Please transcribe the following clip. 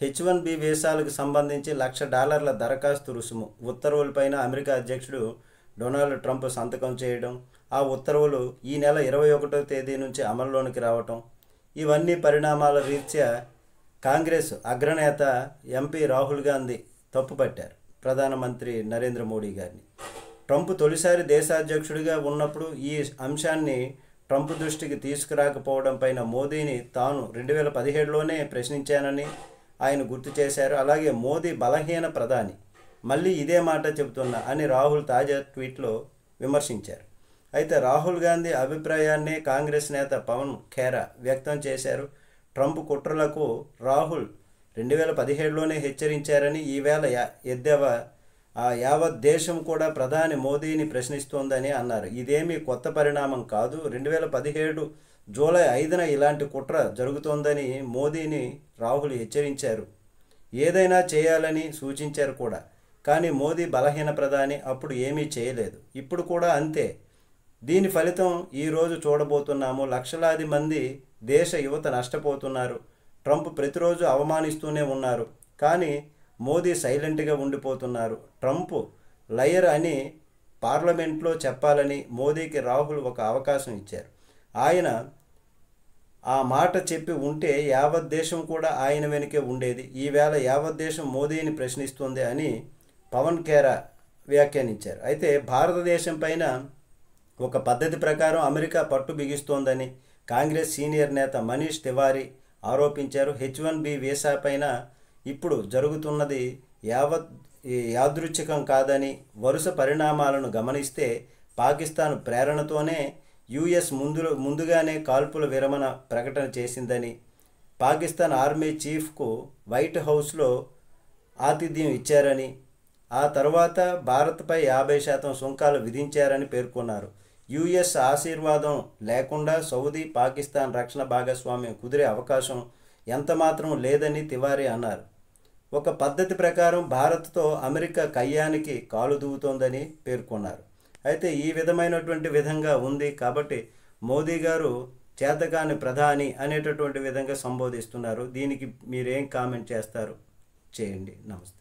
H1B వీసాలకు సంబంధించి $1,00,000 దరఖాస్తు రుసుము ఉత్తర్వులపైన అమెరికా అధ్యక్షుడు డొనాల్డ్ ట్రంప్ సంతకం చేయడం, ఆ ఉత్తర్వులు ఈ నెల 21వ తేదీ నుంచి అమల్లోనికి రావటం, ఇవన్నీ పరిణామాల రీత్యా కాంగ్రెస్ అగ్రనేత ఎంపీ రాహుల్ గాంధీ తప్పుపట్టారు ప్రధానమంత్రి నరేంద్ర మోడీ గారిని. ట్రంప్ తొలిసారి దేశాధ్యక్షుడిగా ఉన్నప్పుడు ఈ అంశాన్ని ట్రంప్ దృష్టికి తీసుకురాకపోవడం పైన మోదీని తాను 2017లోనే ప్రశ్నించానని ఆయన గుర్తు చేశారు. అలాగే మోదీ బలహీన ప్రధాని, మళ్ళీ ఇదే మాట చెబుతున్నా అని రాహుల్ తాజా ట్వీట్లో విమర్శించారు. అయితే రాహుల్ గాంధీ అభిప్రాయాన్ని కాంగ్రెస్ నేత పవన్ ఖేరా వ్యక్తం చేశారు. ట్రంప్ కుట్రలకు రాహుల్ 2017లోనే హెచ్చరించారని, ఈవేళ ఎద్దేవా యావత్ దేశం కూడా ప్రధాని మోదీని ప్రశ్నిస్తోందని అన్నారు. ఇదేమీ కొత్త పరిణామం కాదు. 2017 జూలై 5న ఇలాంటి కుట్ర జరుగుతోందని మోదీని రాహుల్ హెచ్చరించారు. ఏదైనా చేయాలని సూచించారు కూడా. కానీ మోదీ బలహీన ప్రధాని, అప్పుడు ఏమీ చేయలేదు. ఇప్పుడు కూడా అంతే. దీని ఫలితం ఈరోజు చూడబోతున్నాము. లక్షలాది మంది దేశ యువత నష్టపోతున్నారు. ట్రంప్ ప్రతిరోజు అవమానిస్తూనే ఉన్నారు. కానీ మోదీ సైలెంట్గా ఉండిపోతున్నారు. ట్రంప్ లయర్ అని పార్లమెంట్లో చెప్పాలని మోదీకి రాహుల్ ఒక అవకాశం ఇచ్చారు. ఆయన ఆ మాట చెప్పి ఉంటే యావత్ దేశం కూడా ఆయన వెనుకే ఉండేది. ఈవేళ యావత్ దేశం మోదీని ప్రశ్నిస్తుంది అని పవన్ ఖేరా వ్యాఖ్యానించారు. అయితే భారతదేశం పైన ఒక పద్ధతి ప్రకారం అమెరికా పట్టు బిగిస్తోందని కాంగ్రెస్ సీనియర్ నేత మనీష్ తివారీ ఆరోపించారు. H1B వీసా పైన ఇప్పుడు జరుగుతున్నది యాదృచ్ఛికం కాదని, వరుస పరిణామాలను గమనిస్తే పాకిస్తాన్ ప్రేరణతోనే యుఎస్ ముందుగానే కాల్పుల విరమణ ప్రకటన చేసిందని, పాకిస్తాన్ ఆర్మీ చీఫ్కు వైట్ హౌస్లో ఆతిథ్యం ఇచ్చారని, ఆ తర్వాత భారత్పై 50% సుంకాలు విధించారని పేర్కొన్నారు. యుఎస్ ఆశీర్వాదం లేకుండా సౌదీ పాకిస్తాన్ రక్షణ భాగస్వామ్యం కుదిరే అవకాశం ఎంతమాత్రం లేదని తివారీ అన్నారు. ఒక పద్ధతి ప్రకారం భారత్తో అమెరికా కయ్యానికి కాలు దువ్వుతోందని పేర్కొన్నారు. అయితే ఈ విధంగా ఉంది కాబట్టి మోదీ గారు చేతకాని ప్రధాని అనేటటువంటి విధంగా సంబోధిస్తున్నారు. దీనికి మీరేం కామెంట్ చేస్తారు చేయండి. నమస్తే.